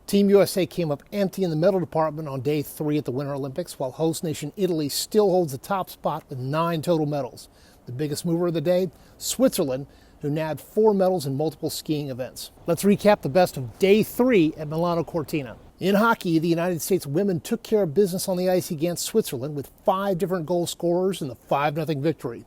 Team USA came up empty in the medal department on day 3 at the Winter Olympics, while host nation Italy still holds the top spot with 9 total medals. The biggest mover of the day, Switzerland, who nabbed 4 medals in multiple skiing events. Let's recap the best of day 3 at Milano Cortina. In hockey, the United States women took care of business on the ice against Switzerland with 5 different goal scorers in the 5-0 victory.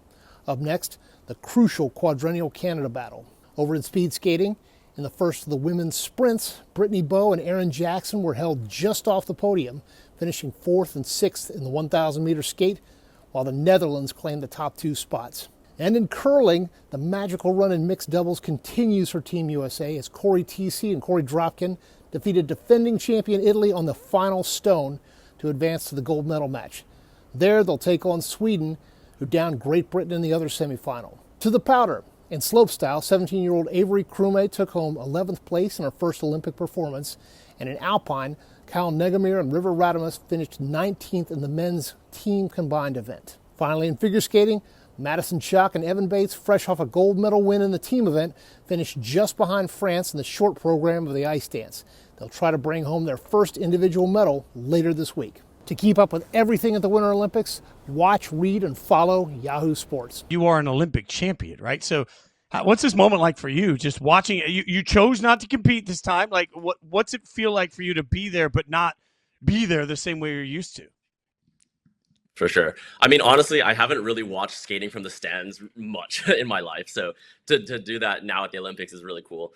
Up next, the crucial quadrennial Canada battle. Over in speed skating, in the first of the women's sprints, Brittany Bowe and Erin Jackson were held just off the podium, finishing 4th and 6th in the 1,000-meter skate, while the Netherlands claimed the top 2 spots. And in curling, the magical run in mixed doubles continues for Team USA as Corey Tesi and Corey Dropkin defeated defending champion Italy on the final stone to advance to the gold medal match. There, they'll take on Sweden, who downed Great Britain in the other semifinal. To the powder. In slopestyle, 17-year-old Avery Krume took home 11th place in her first Olympic performance. And in alpine, Kyle Negamir and River Radamus finished 19th in the men's team combined event. Finally, in figure skating, Madison Chock and Evan Bates, fresh off a gold medal win in the team event, finished just behind France in the short program of the ice dance. They'll try to bring home their first individual medal later this week. To keep up with everything at the Winter Olympics, watch, read, and follow Yahoo Sports. You are an Olympic champion, right? So what's this moment like for you? Just watching it, you chose not to compete this time. Like, what's it feel like for you to be there, but not be there the same way you're used to? For sure. I mean, honestly, I haven't really watched skating from the stands much in my life. So to do that now at the Olympics is really cool.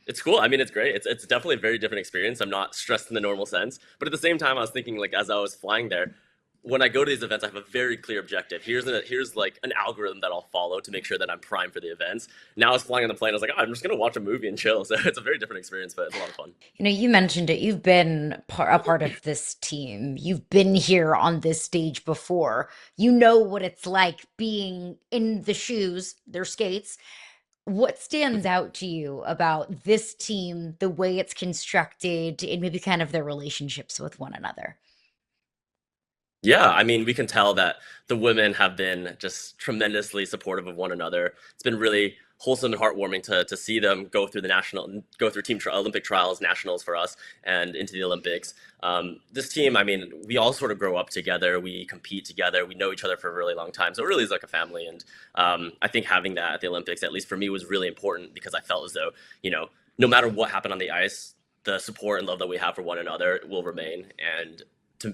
It's cool. I mean, it's great. It's definitely a very different experience. I'm not stressed in the normal sense. But at the same time, I was thinking, like, as I was flying there, when I go to these events, I have a very clear objective. Here's like an algorithm that I'll follow to make sure that I'm primed for the events. Now I was flying on the plane. I was like, oh, I'm just going to watch a movie and chill. So it's a very different experience, but it's a lot of fun. You know, you mentioned it. You've been a part of this team. You've been here on this stage before. You know what it's like being in the shoes, their skates. What stands out to you about this team, the way it's constructed, and maybe kind of their relationships with one another? Yeah, I mean, we can tell that the women have been just tremendously supportive of one another. It's been really wholesome and heartwarming to see them go through Olympic trials, nationals for us, and into the Olympics. This team, I mean, we all sort of grow up together. We compete together. We know each other for a really long time. So it really is like a family. And I think having that at the Olympics, at least for me, was really important because I felt as though, you know, no matter what happened on the ice, the support and love that we have for one another will remain. And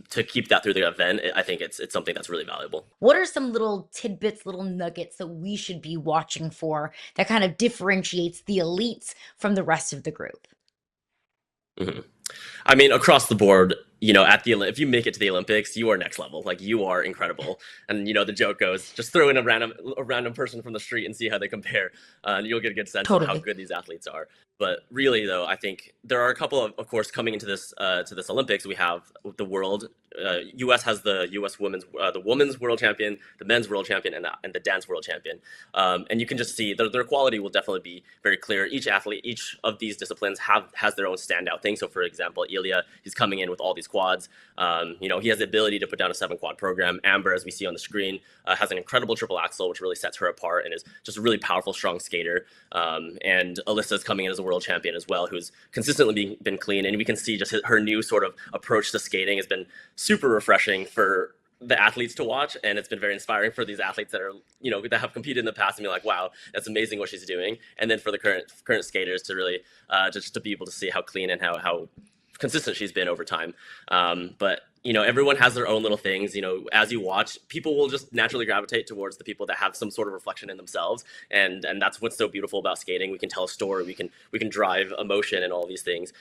to keep that through the event, I think it's something that's really valuable. What are some little tidbits, little nuggets that we should be watching for that kind of differentiates the elites from the rest of the group? Mm-hmm. I mean, across the board, you know, if you make it to the Olympics, you are next level. Like, you are incredible. And, you know, the joke goes, just throw in a random person from the street and see how they compare. And you'll get a good sense of how good these athletes are. But really, though, I think there are a couple of course, coming into this Olympics, we have the world. U.S. has the U.S. the women's world champion, the men's world champion, and the dance world champion. And you can just see their quality will definitely be very clear. Each athlete, each of these disciplines has their own standout thing. So, for example, Ilya, he's coming in with all these quads. You know, he has the ability to put down a 7-quad program. Amber, as we see on the screen, has an incredible triple axel, which really sets her apart and is just a really powerful, strong skater. And Alyssa's coming in as a world champion as well, who's consistently been clean. And we can see just her new sort of approach to skating has been super refreshing for the athletes to watch, and it's been very inspiring for these athletes that are, you know, that have competed in the past and be like, wow, that's amazing what she's doing. And then for the current skaters to really just to be able to see how clean and how consistent she's been over time. But you know, everyone has their own little things. You know, as you watch, people will just naturally gravitate towards the people that have some sort of reflection in themselves, and that's what's so beautiful about skating. We can tell a story, we can drive emotion and all these things.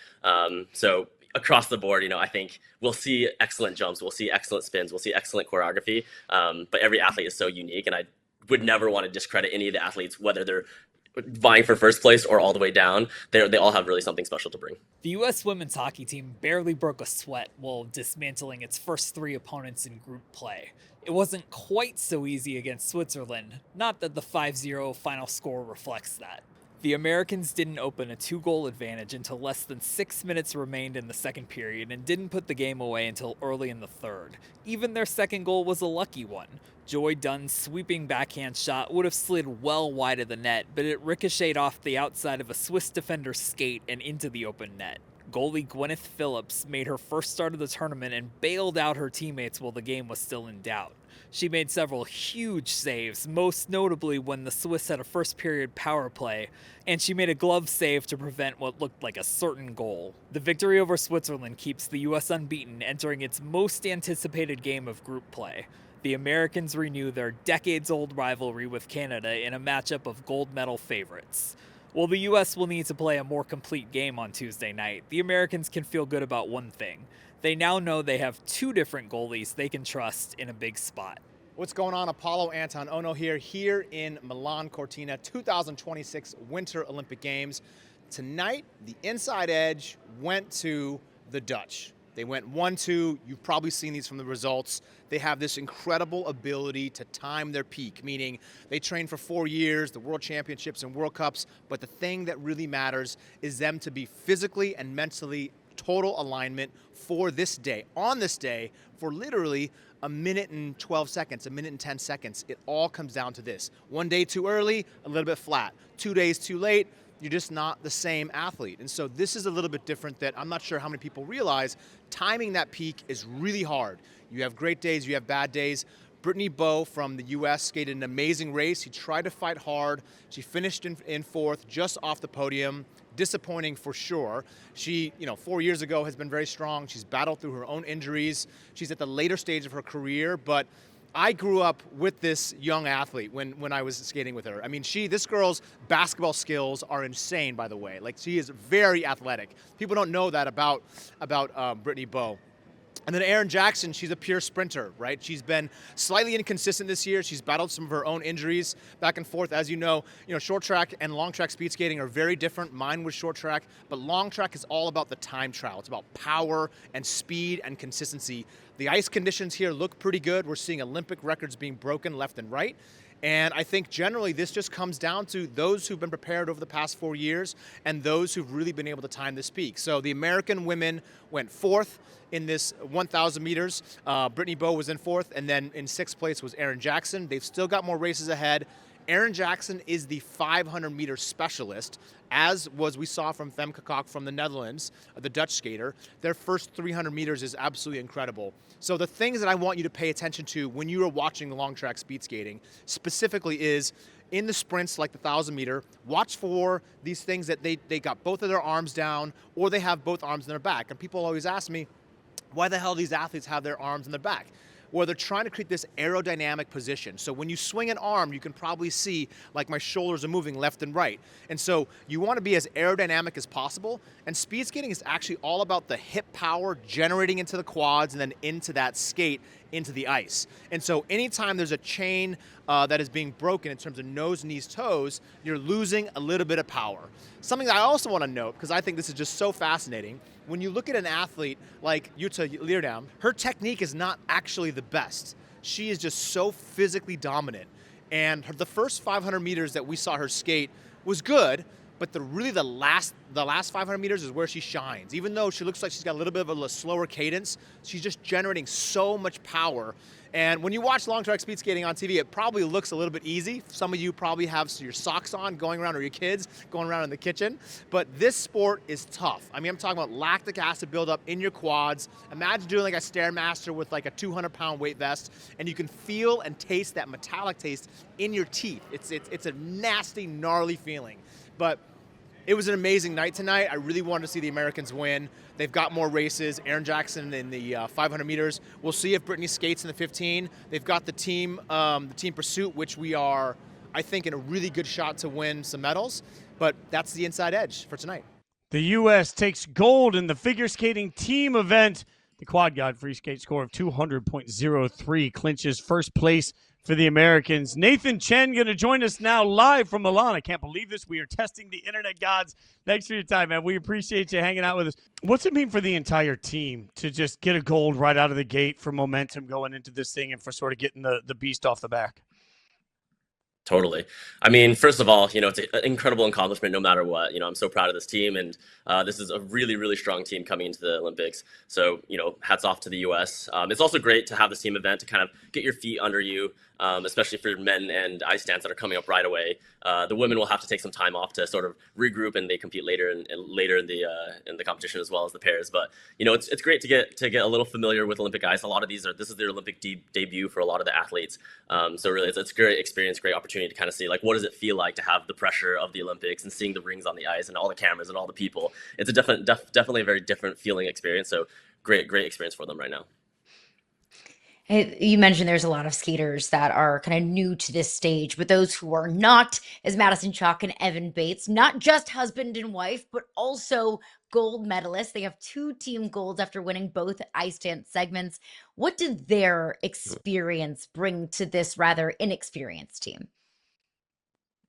So across the board, you know, I think we'll see excellent jumps, we'll see excellent spins, we'll see excellent choreography. But every athlete is so unique, and I would never want to discredit any of the athletes, whether they're vying for first place or all the way down. They all have really something special to bring. The U.S. women's hockey team barely broke a sweat while dismantling its first 3 opponents in group play. It wasn't quite so easy against Switzerland, not that the 5-0 final score reflects that. The Americans didn't open a 2-goal advantage until less than 6 minutes remained in the second period and didn't put the game away until early in the third. Even their second goal was a lucky one. Joy Dunn's sweeping backhand shot would have slid well wide of the net, but it ricocheted off the outside of a Swiss defender's skate and into the open net. Goalie Gwyneth Phillips made her first start of the tournament and bailed out her teammates while the game was still in doubt. She made several huge saves, most notably when the Swiss had a first period power play, and she made a glove save to prevent what looked like a certain goal. The victory over Switzerland keeps the US unbeaten, entering its most anticipated game of group play. The Americans renew their decades-old rivalry with Canada in a matchup of gold medal favorites. While the US will need to play a more complete game on Tuesday night, the Americans can feel good about one thing. They now know they have two different goalies they can trust in a big spot. What's going on? Apolo Ohno here in Milano Cortina 2026 Winter Olympic Games. Tonight, the inside edge went to the Dutch. They went 1-2. You've probably seen these from the results. They have this incredible ability to time their peak, meaning they train for 4 years, the World Championships and World Cups, but the thing that really matters is them to be physically and mentally total alignment for this day, on this day, for literally a minute and 12 seconds, a minute and 10 seconds. It all comes down to this. 1 day too early, a little bit flat. 2 days too late, you're just not the same athlete. And so this is a little bit different that I'm not sure how many people realize. Timing that peak is really hard. You have great days, you have bad days. Brittany Bowe from the US skated an amazing race. She tried to fight hard. She finished in fourth, just off the podium. Disappointing for sure. She, 4 years ago has been very strong. She's battled through her own injuries. She's at the later stage of her career, but I grew up with this young athlete when I was skating with her. I mean, this girl's basketball skills are insane, by the way. Like, she is very athletic. People don't know that about Brittany Bowe. And then Erin Jackson, she's a pure sprinter, right? She's been slightly inconsistent this year. She's battled some of her own injuries back and forth. As you know, short track and long track speed skating are very different. Mine was short track, but long track is all about the time trial. It's about power and speed and consistency. The ice conditions here look pretty good. We're seeing Olympic records being broken left and right. And I think generally this just comes down to those who've been prepared over the past 4 years and those who've really been able to time this peak. So the American women went fourth in this 1,000 meters. Brittany Bowe was in fourth, and then in sixth place was Erin Jackson. They've still got more races ahead. Erin Jackson is the 500-meter specialist, as we saw from Femke Kok from the Netherlands, the Dutch skater. Their first 300 meters is absolutely incredible. So the things that I want you to pay attention to when you are watching long track speed skating specifically is in the sprints like the 1,000-meter, watch for these things that they got both of their arms down or they have both arms in their back. And people always ask me, why the hell these athletes have their arms in their back? Well, they're trying to create this aerodynamic position. So when you swing an arm, you can probably see like my shoulders are moving left and right. And so you want to be as aerodynamic as possible. And speed skating is actually all about the hip power generating into the quads and then into that skate into the ice. And so anytime there's a chain that is being broken in terms of nose, knees, toes, you're losing a little bit of power. Something that I also want to note, because I think this is just so fascinating, when you look at an athlete like Jutta Leerdam, her technique is not actually the best. She is just so physically dominant. And the first 500 meters that we saw her skate was good, but the last 500 meters is where she shines. Even though she looks like she's got a little bit of a slower cadence, she's just generating so much power. And when you watch long track speed skating on TV, it probably looks a little bit easy. Some of you probably have your socks on going around, or your kids going around in the kitchen. But this sport is tough. I mean, I'm talking about lactic acid buildup in your quads. Imagine doing like a Stairmaster with like a 200-pound weight vest, and you can feel and taste that metallic taste in your teeth. It's a nasty, gnarly feeling. But it was an amazing night tonight. I really wanted to see the Americans win. They've got more races. Erin Jackson in the 500 meters. We'll see if Brittany skates in the 15. They've got the team pursuit, which we are, I think, in a really good shot to win some medals. But that's the inside edge for tonight. The U.S. takes gold in the figure skating team event. The quad god free skate score of 200.03 clinches first place for the Americans. Nathan Chen going to join us now live from Milan. I can't believe this. We are testing the internet gods. Thanks for your time, man. We appreciate you hanging out with us. What's it mean for the entire team to just get a gold right out of the gate for momentum going into this thing and for sort of getting the beast off the back? Totally. I mean, first of all, it's an incredible accomplishment no matter what. I'm so proud of this team, and this is a really, really strong team coming into the Olympics. So, hats off to the U.S. It's also great to have this team event to kind of get your feet under you, especially for men and ice dance that are coming up right away. The women will have to take some time off to sort of regroup, and they compete later in the competition as well as the pairs. But it's great to get a little familiar with Olympic ice. A lot of this is their Olympic debut for a lot of the athletes. So really, it's a great experience, great opportunity to kind of see like what does it feel like to have the pressure of the Olympics and seeing the rings on the ice and all the cameras and all the people. It's a definitely a very different feeling experience. So great experience for them right now. You mentioned there's a lot of skaters that are kind of new to this stage, but those who are not, as Madison Chock and Evan Bates, not just husband and wife, but also gold medalists. They have 2 team golds after winning both ice dance segments. What did their experience bring to this rather inexperienced team?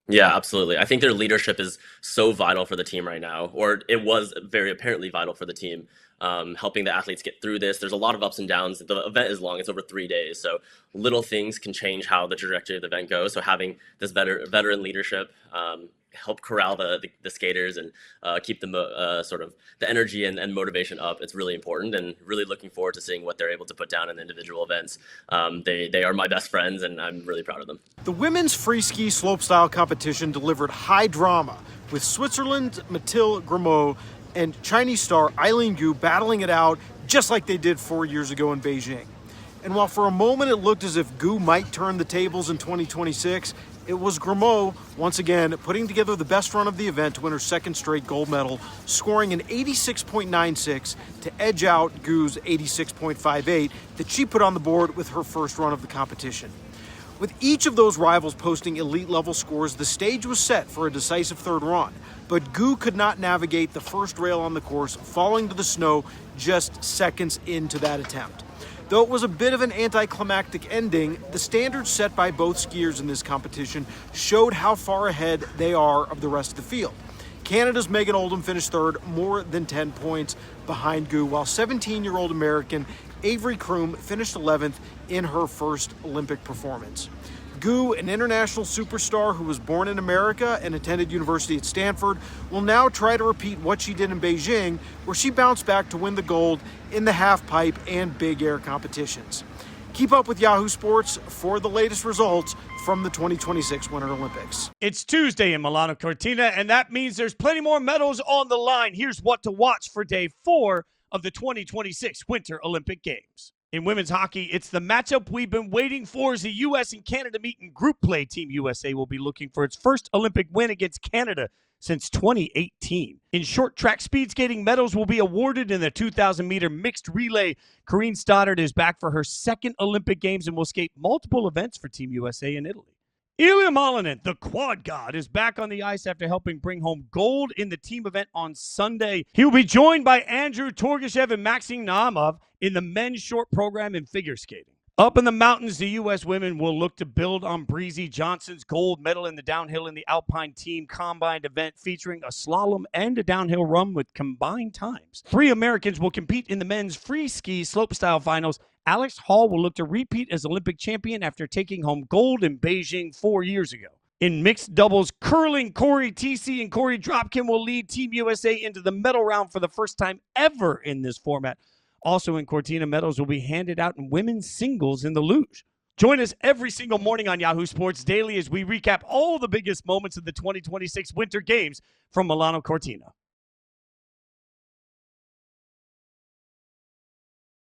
Yeah, absolutely. I think their leadership is so vital for the team right now, or it was very apparently vital for the team, helping the athletes get through this. There's a lot of ups and downs. The event is long. It's over 3 days. So little things can change how the trajectory of the event goes. So having this veteran leadership help corral the skaters and keep them sort of the energy and motivation up. It's really important, and really looking forward to seeing what they're able to put down in individual events. They are my best friends, and I'm really proud of them. The women's free ski slopestyle competition delivered high drama, with Switzerland's Mathilde Grimaud and Chinese star Eileen Gu battling it out just like they did 4 years ago in Beijing. And while for a moment it looked as if Gu might turn the tables in 2026, it was Grimaud, once again, putting together the best run of the event to win her second straight gold medal, scoring an 86.96 to edge out Gu's 86.58 that she put on the board with her first run of the competition. With each of those rivals posting elite-level scores, the stage was set for a decisive third run, but Gu could not navigate the first rail on the course, falling to the snow just seconds into that attempt. Though it was a bit of an anticlimactic ending, the standards set by both skiers in this competition showed how far ahead they are of the rest of the field. Canada's Megan Oldham finished third, more than 10 points behind Gu, while 17-year-old American Avery Kroom finished 11th in her first Olympic performance. Gu, an international superstar who was born in America and attended university at Stanford, will now try to repeat what she did in Beijing, where she bounced back to win the gold in the half-pipe and big air competitions. Keep up with Yahoo Sports for the latest results from the 2026 Winter Olympics. It's Tuesday in Milano Cortina, and that means there's plenty more medals on the line. Here's what to watch for day 4 of the 2026 Winter Olympic Games. In women's hockey, it's the matchup we've been waiting for as the U.S. and Canada meet in group play. Team USA will be looking for its first Olympic win against Canada since 2018. In short track speed skating, medals will be awarded in the 2,000-meter mixed relay. Corinne Stoddard is back for her second Olympic Games and will skate multiple events for Team USA in Italy. Ilya Malinin, the quad god, is back on the ice after helping bring home gold in the team event on Sunday. He will be joined by Andrew Torgashev and Maxim Naumov in the men's short program in figure skating. Up in the mountains, the U.S. women will look to build on Breezy Johnson's gold medal in the downhill in the Alpine team combined event, featuring a slalom and a downhill run with combined times. 3 Americans will compete in the men's free ski slopestyle finals. Alex Hall will look to repeat as Olympic champion after taking home gold in Beijing 4 years ago. In mixed doubles curling, Corey TC and Corey Dropkin will lead Team USA into the medal round for the first time ever in this format. Also in Cortina, medals will be handed out in women's singles in the luge. Join us every single morning on Yahoo Sports Daily as we recap all the biggest moments of the 2026 Winter Games from Milano Cortina.